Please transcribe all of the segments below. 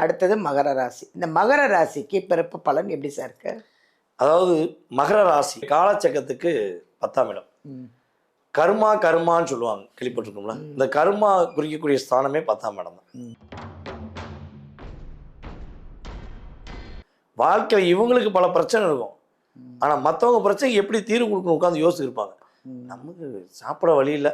அடுத்தது மகர ராசி. இந்த மகர ராசிக்கு பிறப்பு பலன் எப்படி சார் இருக்கு? அதாவது மகர ராசி காலச்சக்கரத்துக்கு 10ஆம் இடம். ம். கர்மா கர்மான்னு சொல்லுவாங்க, கேள்விப்பட்டிருக்கோம்ல. இந்த கர்மா குறிக்கக்கூடிய ஸ்தானமே 10ஆம் இடம் தான். ம். வாழ்க்கையில் இவங்களுக்கு பல பிரச்சனை இருக்கும். ஆனால் மற்றவங்க பிரச்சனைக்கு எப்படி தீர்வு கொடுக்கணும் உட்காந்து யோசிச்சிருப்பாங்க. நமக்கு சாப்பிட வழி இல்லை.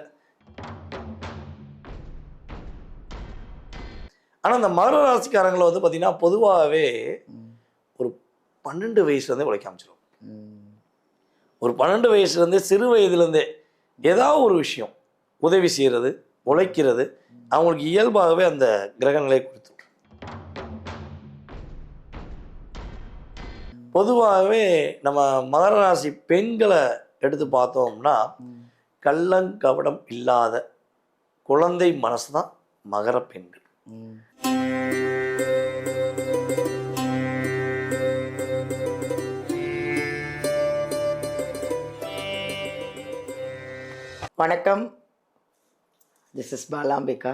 ஆனால் இந்த மகர ராசிக்காரங்களை வந்து பார்த்தீங்கன்னா பொதுவாகவே ஒரு 12 வயசுலேருந்தே உழைக்க ஆரம்பிச்சிடும். ஒரு 12 வயசுலேருந்தே, சிறு வயதுலேருந்தே ஏதாவது ஒரு விஷயம் உதவி செய்கிறது, உழைக்கிறது அவங்களுக்கு இயல்பாகவே அந்த கிரக நிலை கொடுத்து. பொதுவாகவே நம்ம மகர ராசி பெண்களை எடுத்து பார்த்தோம்னா கள்ளங்கபடம் இல்லாத குழந்தை மனசு தான் மகர பெண்கள். வணக்கம், திஸ் இஸ் பாலாம்பிகா.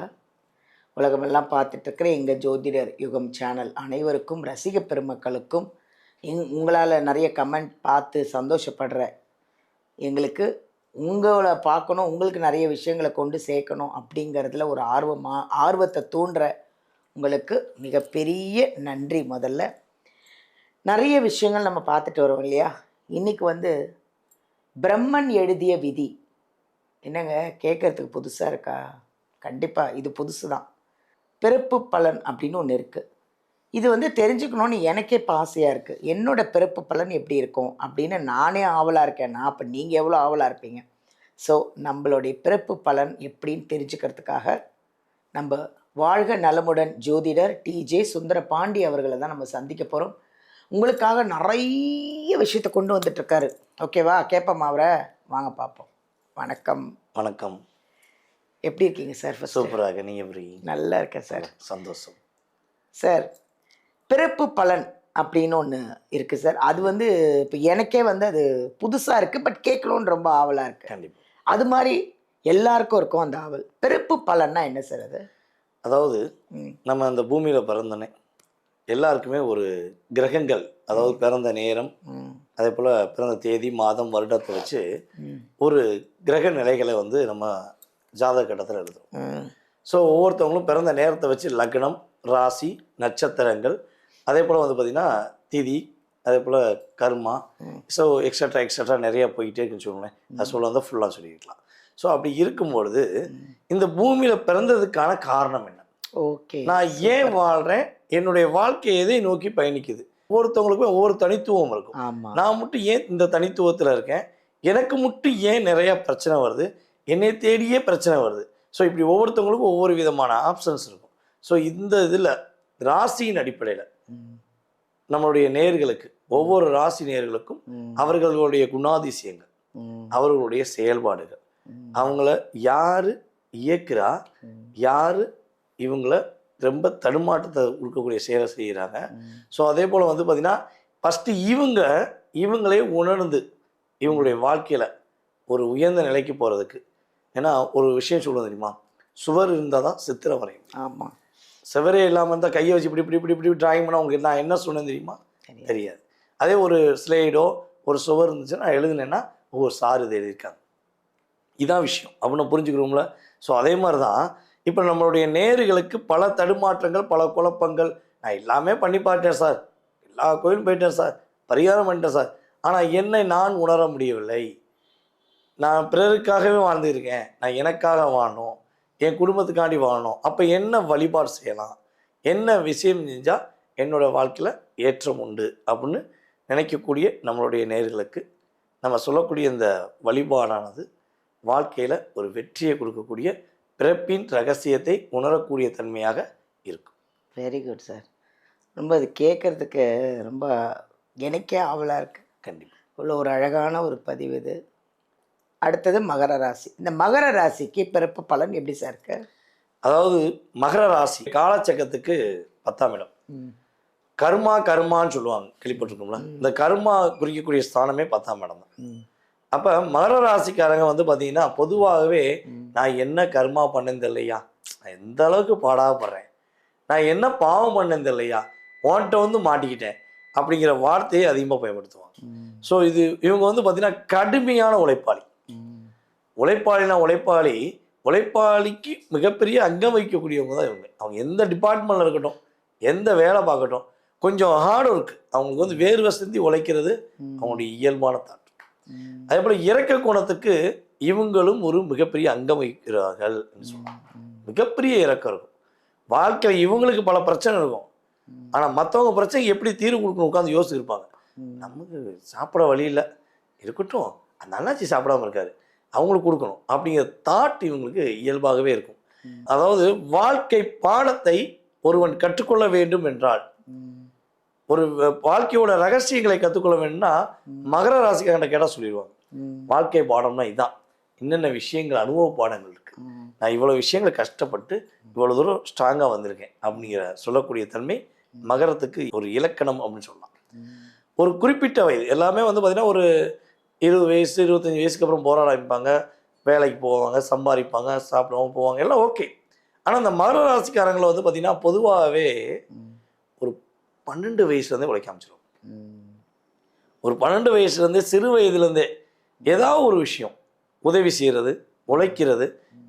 உலகமெல்லாம் பார்த்துட்டு இருக்கிற எங்கள் ஜோதிடர் யுகம் சேனல் அனைவருக்கும், ரசிக பெருமக்களுக்கும், உங்களால் நிறைய கமெண்ட் பார்த்து சந்தோஷப்படுற எங்களுக்கு, உங்களை பார்க்கணும், உங்களுக்கு நிறைய விஷயங்களை கொண்டு சேர்க்கணும் அப்படிங்கிறதுல ஒரு ஆர்வத்தை தூண்டுற உங்களுக்கு மிகப்பெரிய நன்றி. முதல்ல நிறைய விஷயங்கள் நம்ம பார்த்துட்டு வரோம் இல்லையா? இன்றைக்கி வந்து பிரம்மன் எழுதிய விதி. என்னங்க கேட்குறதுக்கு புதுசாக இருக்கா? கண்டிப்பாக இது புதுசு தான். பிறப்பு பலன் அப்படின்னு ஒன்று இருக்குது. இது வந்து தெரிஞ்சுக்கணுன்னு எனக்கே இப்போ ஆசையாக இருக்குது. என்னோடய பிறப்பு பலன் எப்படி இருக்கும் அப்படின்னு நானே ஆவலாக இருக்கேன். அப்போ நீங்கள் எவ்வளோ ஆவலாக இருப்பீங்க? ஸோ நம்மளுடைய பிறப்பு பலன் எப்படின்னு தெரிஞ்சுக்கிறதுக்காக நம்ம வாழ்க நலமுடன் ஜோதிடர் டிஜே சுந்தர பாண்டி அவர்களை தான் நம்ம சந்திக்க போகிறோம். உங்களுக்காக நிறைய விஷயத்தை கொண்டு வந்துட்டுருக்காரு. ஓகேவா? கேட்போம் அவரை, வாங்க பார்ப்போம். வணக்கம். வணக்கம். எப்படி இருக்கீங்க சார்? சூப்பராக. நீங்கள் எப்படி? நல்லா இருக்கேன் சார். சந்தோஷம் சார். பிறப்பு பலன் அப்படின்னு ஒன்று இருக்குது சார். அது வந்து இப்போ எனக்கே வந்து அது புதுசாக இருக்குது, பட் கேட்கணுன்னு ரொம்ப ஆவலாக இருக்குது. கண்டிப்பாக அது மாதிரி எல்லாருக்கும் இருக்கும் அந்த ஆவல். பிறப்பு பலன்னா என்ன சார் அது? அதாவது நம்ம அந்த பூமியில் பிறந்தோன்னே எல்லாருக்குமே ஒரு கிரகங்கள், அதாவது பிறந்த நேரம், அதே போல் பிறந்த தேதி, மாதம், வருடத்தை வச்சு ஒரு கிரக நிலைகளை வந்து நம்ம ஜாதக கட்டத்தில் எழுதுறோம். ஸோ ஒவ்வொருத்தவங்களும் பிறந்த நேரத்தை வச்சு லக்னம், ராசி, நட்சத்திரங்கள், அதே போல் வந்து பார்த்திங்கன்னா திதி, அதே போல் கர்மா, ஸோ எக்ஸட்ரா நிறையா போய்கிட்டே இருக்குன்னு சொல்லுவேன். அது சொல்ல வந்தால் ஃபுல்லாக சொல்லிக்கலாம். ஸோ அப்படி இருக்கும்பொழுது இந்த பூமியில் பிறந்ததுக்கான காரணம் என்ன? ஓகே, நான் ஏன் வாழ்கிறேன், என்னுடைய வாழ்க்கை எதை நோக்கி பயணிக்குது? ஒவ்வொருத்தவங்களுக்கும் ஒவ்வொரு தனித்துவம் இருக்கும். நான் மட்டும் ஏன் இந்த தனித்துவத்தில் இருக்கேன், எனக்கு மட்டும் ஏன் நிறையா பிரச்சனை வருது, என்னை தேடியே பிரச்சனை வருது. ஸோ இப்படி ஒவ்வொருத்தவங்களுக்கும் ஒவ்வொரு விதமான ஆப்ஷன்ஸ் இருக்கும். ஸோ இந்த இதில் ராசியின் அடிப்படையில் நம்மளுடைய நேயர்களுக்கு, ஒவ்வொரு ராசி நேயர்களுக்கும் அவர்களுடைய குணாதிசயங்கள், அவர்களுடைய செயல்பாடுகள், அவங்கள யார் இயக்குறா, யார் இவங்கள ரொம்ப தடுமாற்றத்தை கொடுக்கக்கூடிய செயலை செய்கிறாங்க. ஸோ அதே போல் வந்து பார்த்திங்கன்னா ஃபஸ்ட்டு இவங்களே உணர்ந்து இவங்களுடைய வாழ்க்கையில் ஒரு உயர்ந்த நிலைக்கு போகிறதுக்கு. ஏன்னா ஒரு விஷயம் சொல்லுவது தெரியுமா, சுவர் இருந்தால் தான் சித்திரம் வரையும். ஆமாம். சுவரே இல்லாமல் இருந்தால் கையை வச்சு இப்படி இப்படி இப்படி இப்படி ட்ராயிங் பண்ணால் உங்களுக்கு நான் என்ன சொன்னேன் தெரியுமா? தெரியாது. அதே ஒரு ஸ்லைடோ ஒரு சுவர் இருந்துச்சுன்னா நான் எழுதுனேன்னா சார் இது எழுதியிருக்காங்க, இதான் விஷயம் அப்படின்னு புரிஞ்சுக்கிறோம்ல. ஸோ அதே மாதிரி தான் இப்போ நம்மளுடைய நேயர்களுக்கு பல தடுமாற்றங்கள், பல குழப்பங்கள். நான் எல்லாமே பண்ணி பார்த்தேன் சார், எல்லா கோயிலும் போயிட்டேன் சார், பரிகாரம் பண்ணிட்டேன் சார், ஆனால் என்னை நான் உணர முடியவில்லை. நான் பிறருக்காகவே வாழ்ந்துருக்கேன், நான் எனக்காக வாழணும், என் குடும்பத்துக்காண்டி வாழணும். அப்போ என்ன வழிபாடு செய்யலாம், என்ன விஷயம் செஞ்சால் என்னோடய வாழ்க்கையில் ஏற்றம் உண்டு அப்படின்னு நினைக்கக்கூடிய நம்மளுடைய நேயர்களுக்கு நம்ம சொல்லக்கூடிய இந்த வழிபாடானது வாழ்க்கையில் ஒரு வெற்றியை கொடுக்கக்கூடிய, பிறப்பின் ரகசியத்தை உணரக்கூடிய தன்மையாக இருக்கும். Very good sir. ரொம்ப அது கேட்குறதுக்கு ரொம்ப எனக்கே ஆவலாக இருக்குது. கண்டிப்பாக இவ்வளோ ஒரு அழகான ஒரு பதிவு இது. அடுத்தது மகர ராசி. இந்த மகர ராசிக்கு பிறப்பு பலன் எப்படி சார் இருக்கு? அதாவது மகர ராசி காலச்சக்கரத்துக்கு 10ஆம் இடம். கர்மா கர்மான்னு சொல்லுவாங்க, கேள்விப்பட்டிருக்கோம்ல. இந்த கர்மா குறிக்கக்கூடிய ஸ்தானமே 10ஆம் இடம் தான். அப்போ மகர ராசிக்காரங்க வந்து பார்த்தீங்கன்னா பொதுவாகவே நான் என்ன கர்மா பண்ணேன்னு தெரியலையா, நான் எந்த அளவுக்கு பாடாப்படுறேன், நான் என்ன பாவம் பண்ணேன் தெரியலையா, உன்கிட்ட வந்து மாட்டிக்கிட்டேன் அப்படிங்கிற வார்த்தையை அதிகமாக பயன்படுத்துவாங்க. ஸோ இது இவங்க வந்து பார்த்தீங்கன்னா கடுமையான உழைப்பாளி. உழைப்பாளினா உழைப்பாளிக்கு மிகப்பெரிய அங்கம் வைக்கக்கூடியவங்க தான் இவங்க. அவங்க எந்த டிபார்ட்மெண்ட்டில் இருக்கட்டும், எந்த வேலை பார்க்கட்டும், கொஞ்சம் ஹார்ட் ஒர்க், அவங்களுக்கு வந்து வேர்வை சிந்தி உழைக்கிறது அவங்களுடைய இயல்பான தாட். அதே போல் இறக்க குணத்துக்கு இவங்களும் ஒரு மிகப்பெரிய அங்கம் வைக்கிறார்கள் என்று சொல்லலாம். மிகப்பெரிய இறக்கம் இருக்கும். வாழ்க்கையில் இவங்களுக்கு பல பிரச்சனை இருக்கும், ஆனால் மற்றவங்க பிரச்சனைக்கு எப்படி தீர்வு கொடுக்கணும் உட்காந்து யோசிச்சிருப்பாங்க. நமக்கு சாப்பிட வழி இல்லை, இருக்கட்டும் அந்த அண்ணாச்சி சாப்பிடாம இருக்காரு, அவங்களுக்கு கொடுக்கணும் அப்படிங்கிற தாட் இவங்களுக்கு இயல்பாகவே இருக்கும். அதாவது வாழ்க்கை பாடத்தை ஒருவன் கற்றுக்கொள்ள வேண்டும் என்றால், ஒரு வாழ்க்கையோட ரகசியங்களை கற்றுக்கொள்ள வேண்டும்னா மகர ராசிக்காரன் கேட்டால் சொல்லிடுவாங்க. வாழ்க்கை பாடம்னா இதுதான், என்னென்ன விஷயங்கள் அனுபவ பாடங்கள் இருக்கு, நான் இவ்வளோ விஷயங்களை கஷ்டப்பட்டு இவ்வளோ தூரம் ஸ்ட்ராங்காக வந்திருக்கேன் அப்படிங்கிற சொல்லக்கூடிய தன்மை மகரத்துக்கு ஒரு இலக்கணம் அப்படின்னு சொல்லலாம். ஒரு குறிப்பிட்ட வயது எல்லாமே வந்து பார்த்திங்கன்னா ஒரு 20 வயசு 25 வயசுக்கு அப்புறம் போராட ஆரம்பிப்பாங்க, வேலைக்கு போவாங்க, சம்பாதிப்பாங்க, சாப்பிடுவாங்க, போவாங்க, எல்லாம் ஓகே. ஆனால் இந்த மகர ராசிக்காரங்களை வந்து பார்த்திங்கன்னா பொதுவாகவே ஒரு 12 வயசுலேருந்தே உழைக்க ஆரம்பிச்சிடும். ஒரு 12 வயசுலேருந்தே சிறு வயதுலேருந்தே ஏதாவது ஒரு விஷயம் உதவி செய்கிறது, உழைக்கிறது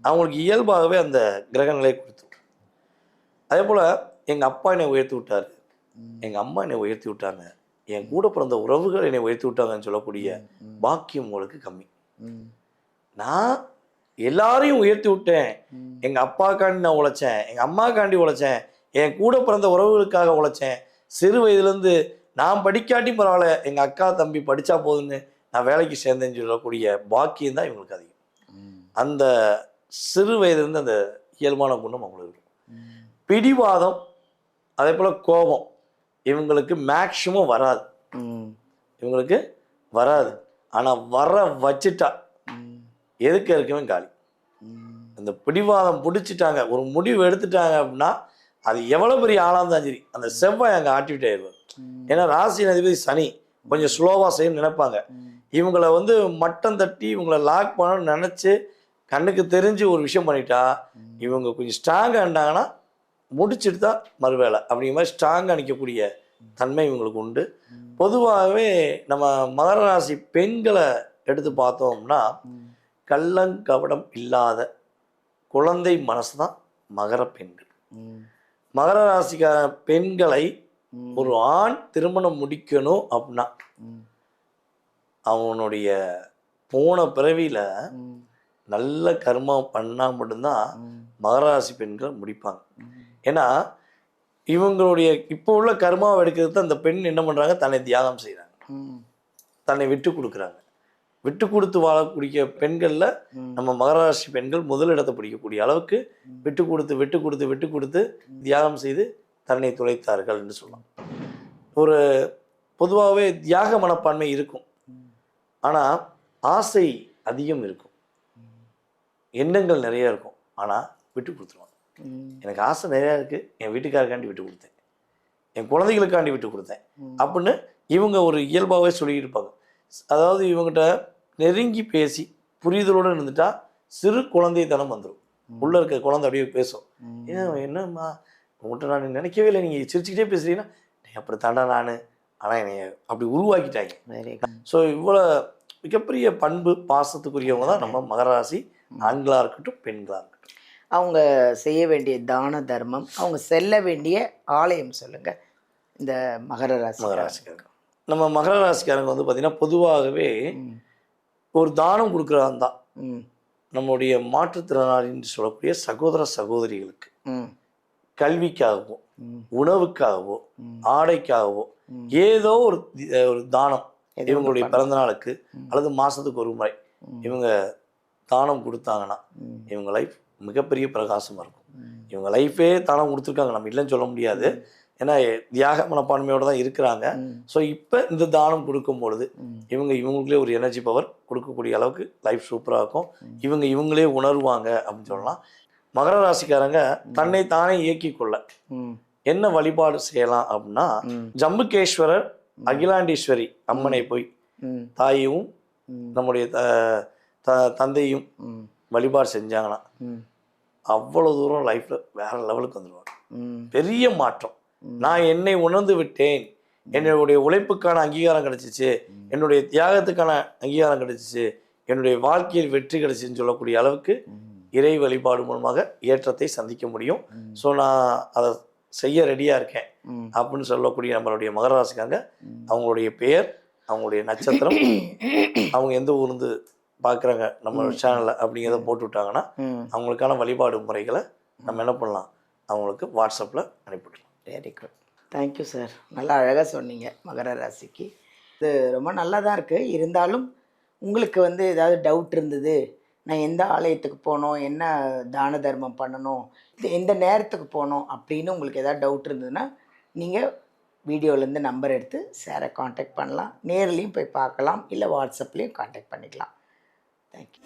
அவங்களுக்கு இயல்பாகவே அந்த கிரகங்களை கொடுத்துரும். அதே போல் எங்கள் அப்பா என்னை உயர்த்தி விட்டார், எங்கள் அம்மா என்னை உயர்த்தி விட்டாங்க, என் கூட பிறந்த உறவுகள் என்னை உயர்த்தி விட்டாங்கன்னு சொல்லக்கூடிய பாக்கியம் உங்களுக்கு கம்மி. நான் எல்லாரையும் உயர்த்தி விட்டேன், எங்கள் அப்பாக்காண்டி நான் உழைச்சேன், எங்கள் அம்மாக்காண்டி உழைச்சேன், என் கூட பிறந்த உறவுகளுக்காக உழைச்சேன், சிறு வயதுலேருந்து நான் படிக்காட்டி பரவாயில்ல எங்கள் அக்கா தம்பி படித்தா போதுன்னு நான் வேலைக்கு சேர்ந்தேன்னு சொல்லக்கூடிய பாக்கியம் தான் இவங்களுக்கு அதிகம். அந்த சிறு வயதுலேருந்து அந்த இயல்பான குணம் அவங்களுக்கு இருக்கும். பிடிவாதம் அதே போல் கோபம் இவங்களுக்கு மேக்சிமம் வராது, இவங்களுக்கு வராது. ஆனால் வர வச்சுட்டா எதுக்கு இருக்கவே காலி. அந்த பிடிவாதம் பிடிச்சிட்டாங்க, ஒரு முடிவு எடுத்துட்டாங்க அப்படின்னா அது எவ்வளோ பெரிய ஆளாக இருந்தாலும் சரி அந்த செவ்வாய் அங்கே ஆக்டிவேட் ஆயிடுவார். ஏன்னா ராசி அதிபதி சனி கொஞ்சம் ஸ்லோவாக செய்யணும்னு நினைப்பாங்க. இவங்களை வந்து மட்டம் தட்டி இவங்களை லாக் பண்ணணும்னு நினச்சி கண்ணுக்கு தெரிஞ்சு ஒரு விஷயம் பண்ணிட்டா இவங்க கொஞ்சம் ஸ்ட்ராங்காக இருந்தாங்கன்னா முடிச்சுட்டு தான் மறுவேளை அப்படிங்கிற மாதிரி ஸ்ட்ராங்காக நிற்கக்கூடிய தன்மை இவங்களுக்கு உண்டு. பொதுவாகவே நம்ம மகர ராசி பெண்களை எடுத்து பார்த்தோம்னா கள்ளங்கபடம் இல்லாத குழந்தை மனசு தான் மகர பெண்கள். மகர ராசிக்கார பெண்களை ஒரு ஆண் திருமணம் முடிக்கணும் அப்படின்னா அவனுடைய போன பிறவியில் நல்ல கர்மம் பண்ணால் மட்டும்தான் மகர ராசி பெண்கள் முடிப்பாங்க. ஏன்னா இவங்களுடைய இப்போ உள்ள கர்மாவை எடுக்கிறது தான் அந்த பெண் என்ன பண்ணுறாங்க, தன்னை தியாகம் செய்கிறாங்க, தன்னை விட்டு கொடுக்குறாங்க. விட்டு கொடுத்து வாழக்கூடிய பெண்களில் நம்ம மகர ராசி பெண்கள் முதலிடத்தை பிடிக்கக்கூடிய அளவுக்கு விட்டு கொடுத்து விட்டு கொடுத்து விட்டு கொடுத்து தியாகம் செய்து தன்னை துளைத்தார்கள் என்று சொல்லலாம். ஒரு பொதுவாகவே தியாக மனப்பான்மை இருக்கும், ஆனால் ஆசை அதிகம் இருக்கும், எண்ணங்கள் நிறைய இருக்கும், ஆனால் விட்டு கொடுத்துருவாங்க. எனக்கு ஆசை நிறையா இருக்குது, என் வீட்டுக்காரக்காண்டி விட்டு கொடுத்தேன், என் குழந்தைகளுக்காண்டி விட்டு கொடுத்தேன் அப்படின்னு இவங்க ஒரு இயல்பாகவே சொல்லியிருப்பாங்க. அதாவது இவங்ககிட்ட நெருங்கி பேசி புரிதலோடு இருந்துட்டா சிறு குழந்தைத்தனம் வந்துடும். உள்ளே இருக்க குழந்தை அப்படியே பேசும், என்னம்மா உங்கள்கிட்ட நான் நினைக்கவே இல்லை, நீங்கள் சிரிச்சுக்கிட்டே பேசுறீங்கன்னா அப்படி தாண்டா நான், ஆனால் என்னை அப்படி உருவாக்கிட்டாங்க. ஸோ இவ்வளோ மிகப்பெரிய பண்பு பாசத்துக்குரியவங்க தான் நம்ம மகர ராசி, ஆண்களாக இருக்கட்டும் பெண்களாக இருக்கட்டும். அவங்க செய்ய வேண்டிய தான தர்மம், அவங்க செல்ல வேண்டிய ஆலயம் சொல்லுங்க இந்த மகர ராசிக்காரங்க. நம்ம மகர ராசிக்காரங்க வந்து பார்த்தீங்கன்னா பொதுவாகவே ஒரு தானம் கொடுக்குறாங்க தான். நம்முடைய மாற்றுத்திறனாளின்னு சொல்லக்கூடிய சகோதர சகோதரிகளுக்கு கல்விக்காகவோ உணவுக்காகவோ ஆடைக்காகவோ ஏதோ ஒரு தானம் இவங்களுடைய பிறந்த நாளுக்கு அல்லது மாதத்துக்கு ஒரு முறை இவங்க தானம் கொடுத்தாங்கன்னா இவங்க லைஃப் மிகப்பெரிய பிரகாசமாக இருக்கும். இவங்க லைஃபே தானம் கொடுத்துருக்காங்க, நம்ம இல்லைன்னு சொல்ல முடியாது, ஏன்னா தியாக மனப்பான்மையோடு தான் இருக்கிறாங்க. ஸோ இப்போ இந்த தானம் கொடுக்கும் பொழுது இவங்களுக்குள்ளே ஒரு எனர்ஜி பவர் கொடுக்கக்கூடிய அளவுக்கு லைஃப் சூப்பராக இருக்கும். இவங்களே உணர்வாங்க அப்படின்னு சொல்லலாம். மகர ராசிக்காரங்க தன்னை தானே இயக்கி கொள்ள என்ன வழிபாடு செய்யலாம் அப்படின்னா, ஜம்புகேஸ்வரர் அகிலாண்டீஸ்வரி அம்மனை போய் தாயும் நம்முடைய தந்தையும் வழிபாடு செஞ்சாங்கன்னா அவ்வளோ தூரம் லைஃப்பில் வேறு லெவலுக்கு வந்துடுவாங்க. ம். பெரிய மாற்றம். நான் என்னை உணர்ந்து விட்டேன், என்னுடைய உழைப்புக்கான அங்கீகாரம் கிடைச்சிச்சு, என்னுடைய தியாகத்துக்கான அங்கீகாரம் கிடைச்சிச்சு, என்னுடைய வாழ்க்கையில் வெற்றி கிடைச்சின்னு சொல்லக்கூடிய அளவுக்கு இறை வழிபாடு மூலமாக ஏற்றத்தை சந்திக்க முடியும். ஸோ நான் அதை செய்ய ரெடியாக இருக்கேன் அப்படின்னு சொல்லக்கூடிய நம்மளுடைய மகர ராசிக்காங்க அவங்களுடைய பெயர், அவங்களுடைய நட்சத்திரம், அவங்க எந்த ஊர்ந்து பார்க்குறாங்க நம்ம சேனலில் அப்படிங்கிறத போட்டு விட்டாங்கன்னா அவங்களுக்கான வழிபாடு முறைகளை நம்ம என்ன பண்ணலாம், அவங்களுக்கு வாட்ஸ்அப்பில் அனுப்பிவிடலாம். Very good. Thank you sir. நல்லா அழகாக சொன்னீங்க மகர ராசிக்கு. இது ரொம்ப நல்லா தான் இருக்குது. இருந்தாலும் உங்களுக்கு வந்து ஏதாவது டவுட் இருந்தது, நான் எந்த ஆலயத்துக்கு போகணும், என்ன தான தர்மம் பண்ணணும், இது எந்த நேரத்துக்கு போகணும் அப்படின்னு உங்களுக்கு ஏதாவது டவுட் இருந்ததுன்னா நீங்கள் வீடியோலேருந்து நம்பர் எடுத்து சாரை காண்டாக்ட் பண்ணலாம். நேர்லேயும் போய் பார்க்கலாம், இல்லை வாட்ஸ்அப்லேயும் காண்டாக்ட் பண்ணிக்கலாம். தேங்க்யூ.